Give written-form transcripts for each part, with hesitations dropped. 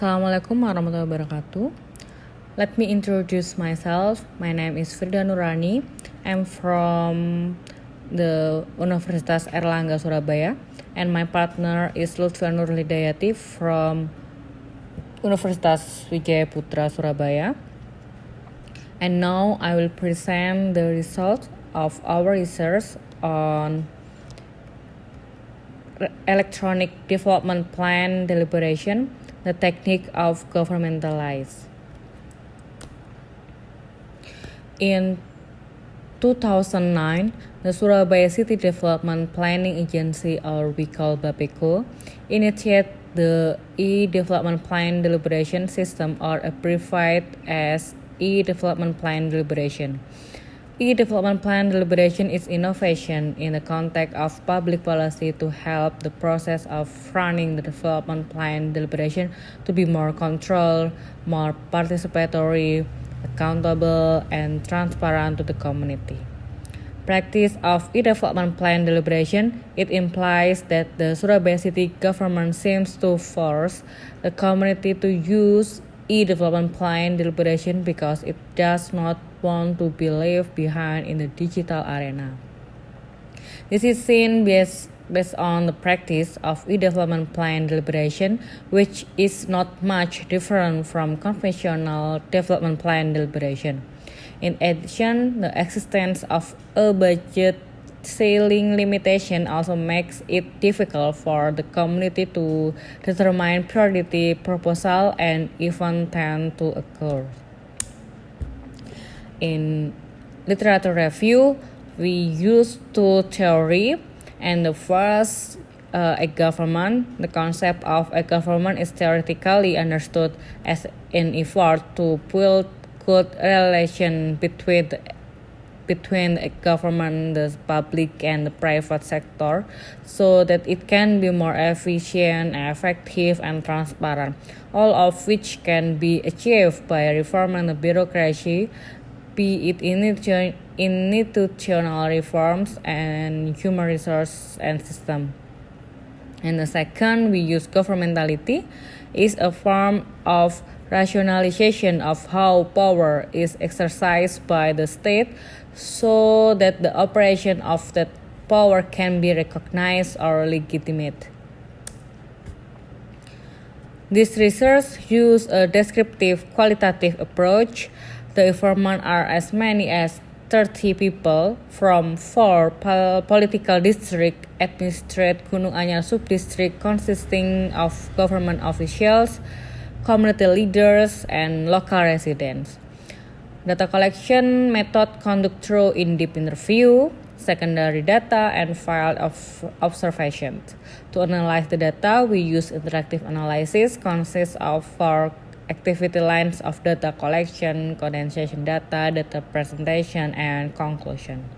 Assalamualaikum warahmatullahi wabarakatuh. Let me introduce myself. My name is Firda Nurani. I'm from the Universitas Airlangga Surabaya, and my partner is Lutfi Nurhidayati from Universitas Wijaya Putra Surabaya. And now I will present the result of our research on electronic development plan deliberation, the technique of governmentalize. In 2009, the Surabaya City Development Planning Agency, or we call BAPECO, initiated the e-development plan deliberation system, or abbreviated as e-development plan deliberation. E-development plan deliberation is innovation in the context of public policy to help the process of running the development plan deliberation to be more controlled, more participatory, accountable, and transparent to the community. Practice of e-development plan deliberation, it implies that the Surabaya City government seems to force the community to use e-development plan deliberation because it does not want to be left behind in the digital arena. This is seen based on the practice of e-development plan deliberation, which is not much different from conventional development plan deliberation. In addition, the existence of a budget ceiling limitation also makes it difficult for the community to determine priority proposal and even tend to occur. In literature review, we use two theories, and the first, a government. The concept of a government is theoretically understood as an effort to build good relation between a government, the public, and the private sector, so that it can be more efficient, effective, and transparent, all of which can be achieved by reforming the bureaucracy, be it institutional reforms and human resource and system. And the second, we use governmentality, is a form of rationalization of how power is exercised by the state so that the operation of that power can be recognized or legitimate. This research uses a descriptive qualitative approach. The informants are as many as 30 people from 4 political districts administrate Gunung Anyar subdistrict, consisting of government officials, community leaders, and local residents. Data collection method conduct through in-depth interview, secondary data, and field of observations. To analyze the data, we use interactive analysis, consists of 4 activity lines of data collection, condensation data, data presentation, and conclusion.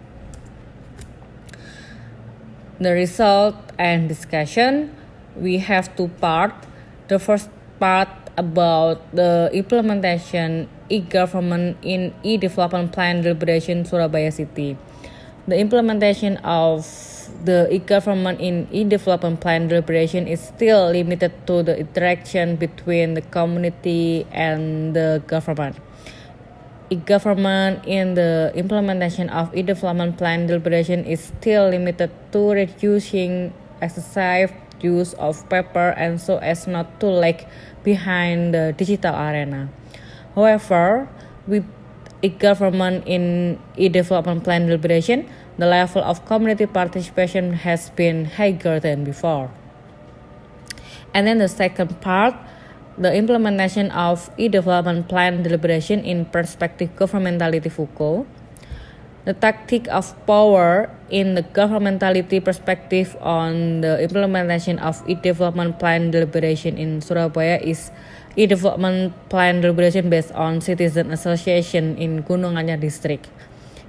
The result and discussion, we have 2 parts. The first part about the implementation e-government in e-development plan deliberation Surabaya City. The implementation of the e-government in e-development plan deliberation is still limited to the interaction between the community and the government. E-government in the implementation of e-development plan deliberation is still limited to reducing excessive use of paper and so as not to lag behind the digital arena. However, with e-government in e-development plan deliberation, the level of community participation has been higher than before. And then the second part, the implementation of e-development plan deliberation in perspective governmentality Foucault. The tactic of power in the governmentality perspective on the implementation of e-development plan deliberation in Surabaya is e-development plan deliberation based on citizen association in Gunung Anyar district.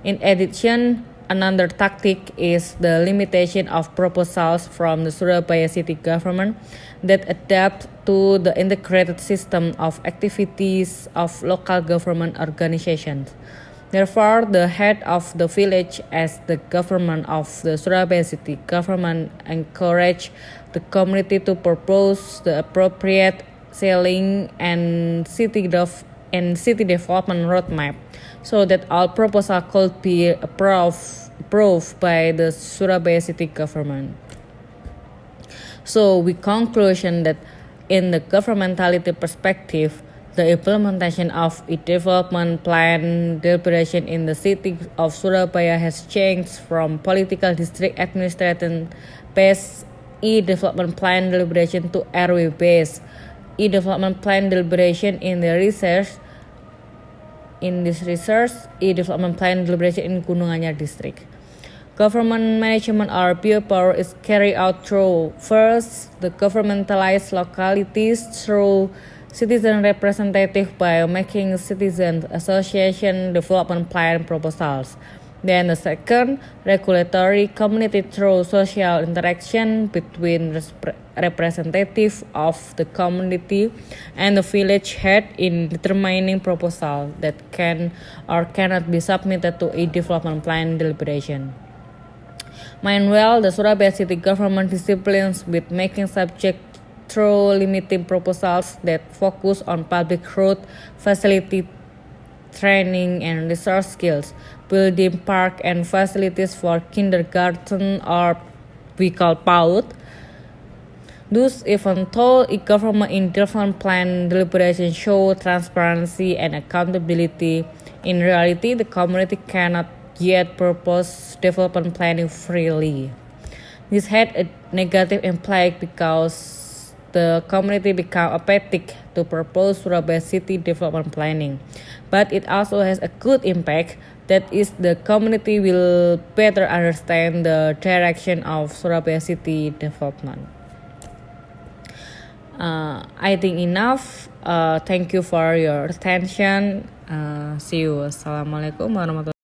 In addition, another tactic is the limitation of proposals from the Surabaya city government that adapt to the integrated system of activities of local government organizations. Therefore, the head of the village as the government of the Surabaya city government encourage the community to propose the appropriate selling and city development roadmap, so that all proposals could be approved by the Surabaya city government. So we conclusion that in the governmentality perspective, the implementation of a development plan deliberation in the city of Surabaya has changed from political district administration based e-development plan deliberation to RW based e-development plan deliberation in this research e-development plan deliberation in Gunung Anyar district. Government management or power is carried out through first the governmentalized localities through citizen representative by making citizen association development plan proposals. Then the second, regulatory community through social interaction between representative of the community and the village head in determining proposal that can or cannot be submitted to a development plan deliberation. Meanwhile, the Surabaya city government disciplines with making subject through limiting proposals that focus on public road facility training and resource skills, building park and facilities for kindergarten or we call PAUD. Thus, even though a government in development plan deliberation show transparency and accountability, in reality the community cannot yet propose development planning freely. This had a negative impact because the community become apathetic to propose Surabaya city development planning. But it also has a good impact, that is the community will better understand the direction of Surabaya city development. I think enough. Thank you for your attention. See you. Assalamualaikum warahmatullahi wabarakatuh.